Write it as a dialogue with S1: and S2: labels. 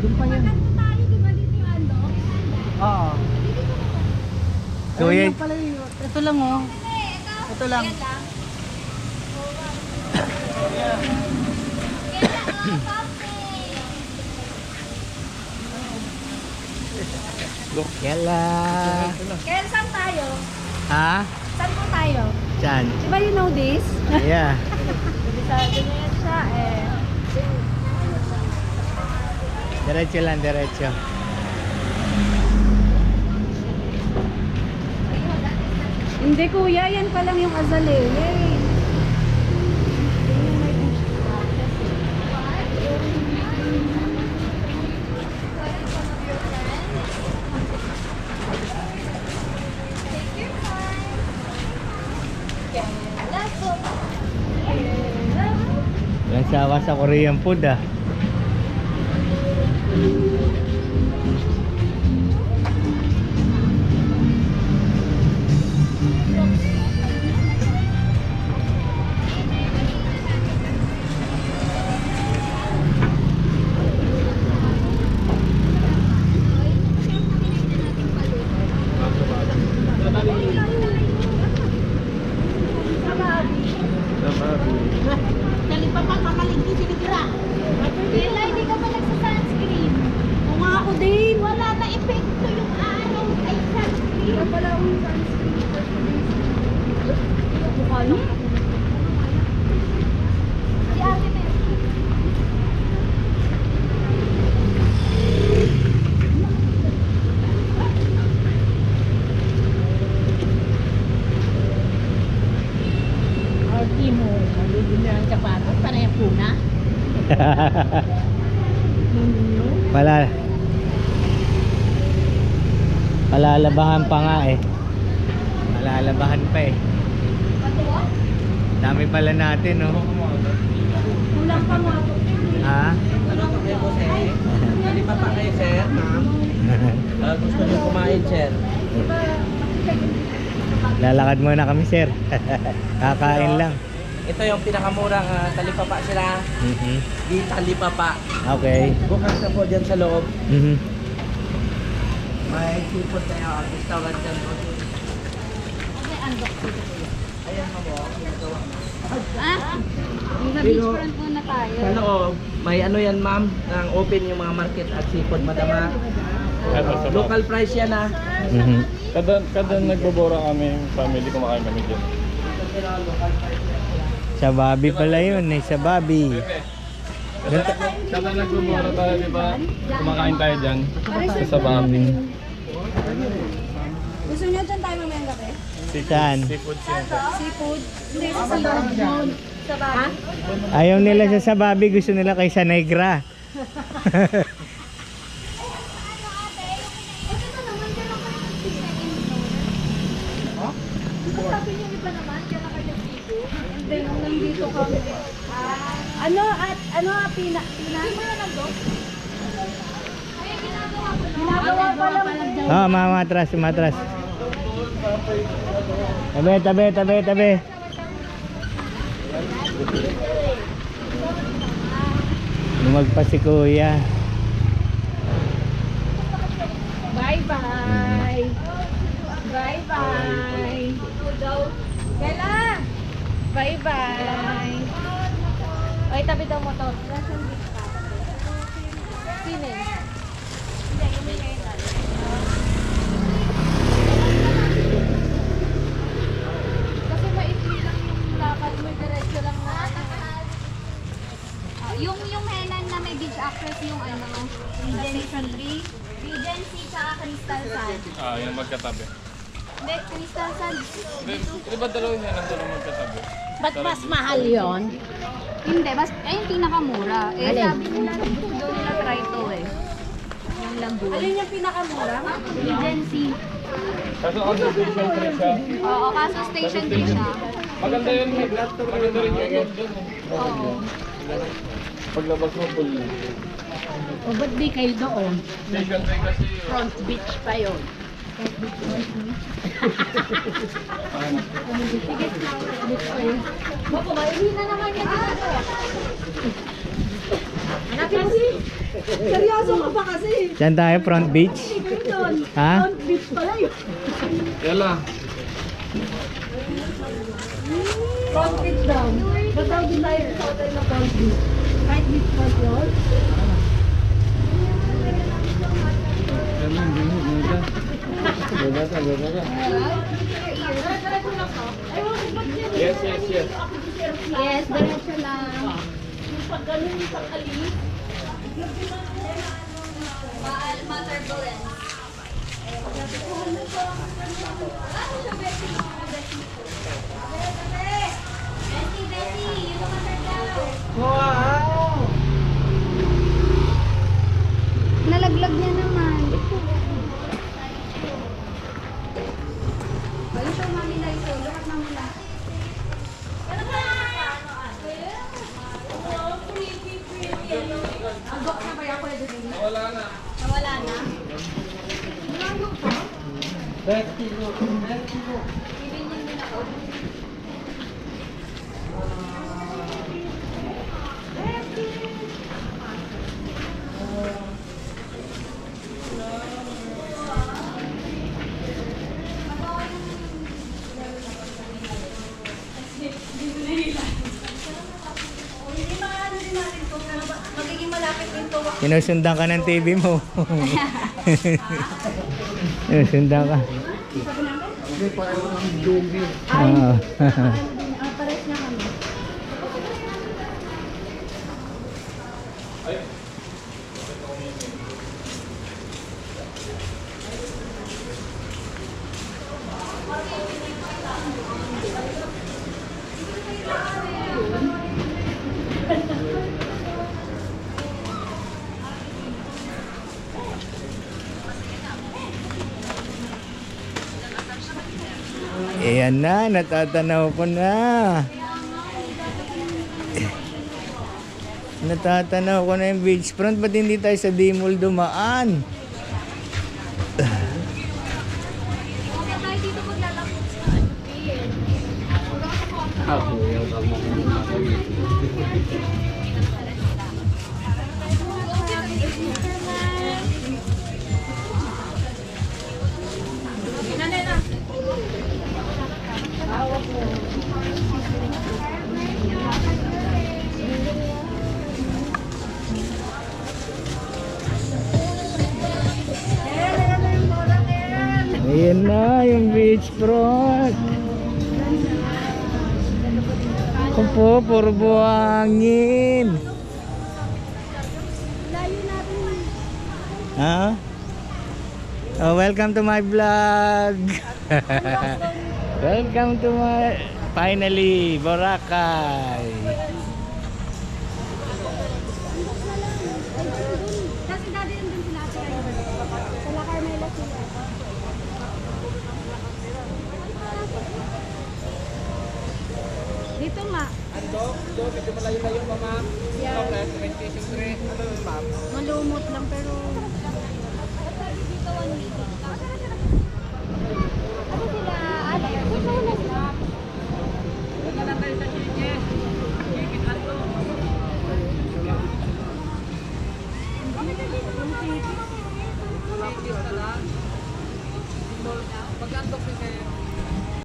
S1: Doon pa yan.
S2: tayo, di ba dito yung ano?
S1: Oo.
S3: So,
S1: Ayun
S3: yan.
S1: lang pala yun. Ito lang oh. Ito lang.
S3: Yala.
S2: Kaya saan tayo?
S3: Ha?
S2: Saan po tayo?
S3: Saan?
S2: Di ba you know this?
S3: Yeah.
S2: Sabi na yan siya eh.
S3: Diretso lang, diretso.
S2: Hindi kuya, yan pa lang yung azalea. Yay!
S3: Walang sawa sa Korean food ah.
S2: Bella, hindi ka pa nagsa-sunscreen. O nga ako din. Wala na epekto yung araw ay sunscreen. Wala pala akong sunscreen. Mukha lang ako. Si ate na yun.
S1: Arti mo. Malugin na ang sapatos. Panay ang puna.
S3: Pala. Palalabahan pa nga eh. Palalabahan pa eh. Dami pala natin no.
S2: Kulang pa nga.
S3: Ha?
S1: Ano pa kayo, sir? Kalipa pa kayo, sir, ma'am. Gusto niyo kumain, sir?
S3: Lalakad muna kami sir. Kakain lang.
S1: Ito yung pinakamurang talipapa sila. Di talipapa.
S3: Okay.
S1: Bukas na po dyan sa loob.
S3: Mhm.
S1: May seafood tayo. Restaurant dyan. Ayan mo mo.
S2: Ah? Yung
S1: Pero-
S2: beachfront muna tayo.
S1: Sa loob, may ano yan ma'am, nang open yung mga market at seafood, madama. Local price yan ah.
S3: Mhm.
S4: Kada nagbobora kami, family, kumakain kami dyan.
S3: Sa Bobby pala yun eh, sa Bobby.
S4: Kada nagbobora tayo, di ba? Kumakain tayo dyan. Sa Bambi.
S2: Gusto niyo dyan tayo mamayang gabi?
S3: Saan?
S4: Seafood center.
S2: Seafood? Hindi, sa loob. Sa bahay?
S3: Ayaw nila sa Bobby, gusto nila kay sa Negra.
S2: Sabi niyo iba naman, kaya na kayo dito. Hindi, nung nandito kami. Ano, pina? Hindi mo na nag-dog? Ginagawa pa lang.
S3: Oh, matras, matras. Tabi, tabi, tabi, tabi. Lumagpa si kuya.
S2: Bye-bye. Bye-bye. Kela! Bye-bye. Oy, tabi daw motor. Nasaan dito ka? Sino? Hindi, yung may kasi maikli lang yung lakad mo, diretso lang na.
S5: Yung Henan na may beach actress yung ano, Regency. Regency tsaka Crystal Sand.
S4: Ah, yan magkatabi.
S5: Hindi, Crystal Sand.
S4: Di ba dalawa yan ang dalawa magkatabi?
S1: Ba't mas mahal yon?
S5: Hindi, ay yung pinakamura. Eh,
S1: Alin?
S5: sabi nila, doon nila try to eh. Yung lambu.
S2: Alin yung pinakamura?
S5: Regency.
S4: Kaso consultation free siya.
S5: Oo, kaso station din siya.
S4: Maganda yun, maganda rin yung loob dun eh.
S5: Oo.
S4: Paglabas mo, full.
S1: O ba't di kayo doon?
S4: Station 3 kasi yun.
S1: Front beach pa yon.
S2: Bako, maili na naman yan. Hanapin mo si Seryoso ka ba kasi?
S3: Saan tayo? Front beach? Ha?
S2: Beach pala yun.
S4: Yala.
S2: Front beach daw. Batawag din tayo sa hotel na front beach. Right beach front yun.
S4: Yes, yes, yes.
S5: Yes, diretso lang. Turbulence. Bessie, Bessie, yung mga daw.
S1: Wow!
S5: Nalaglag niya naman. Ayun siya mamila ito. Lahat mamila.
S4: Wala na.
S5: Nawala na.
S1: Betty, look. Betty, look.
S5: Bibinyin din ako. Magiging malapit din to.
S3: Sinusundan ka ng TV mo. Sinusundan ka.
S1: Hindi pa ang dugi.
S3: Oo.
S5: Pares na kami.
S3: Ayan na, natatanaw ko na. Natatanaw ko na yung beachfront. Ba't hindi tayo sa Dimol dumaan?
S5: Okay tayo dito maglalakot sa pier.
S4: Ako, yung kamo.
S3: Ayan na yung beachfront. Ako po, puro buhangin. Ha? Oh, welcome to my vlog. Welcome to my finally Boracay.
S5: Kasi dati nandun sila sa La Carmela sila. Dito nga.
S1: Medyo malayo-layo pa, ma'am. Okay, 23. Ano yun, ma'am?
S5: Malumot lang pero... Dito 1 meter.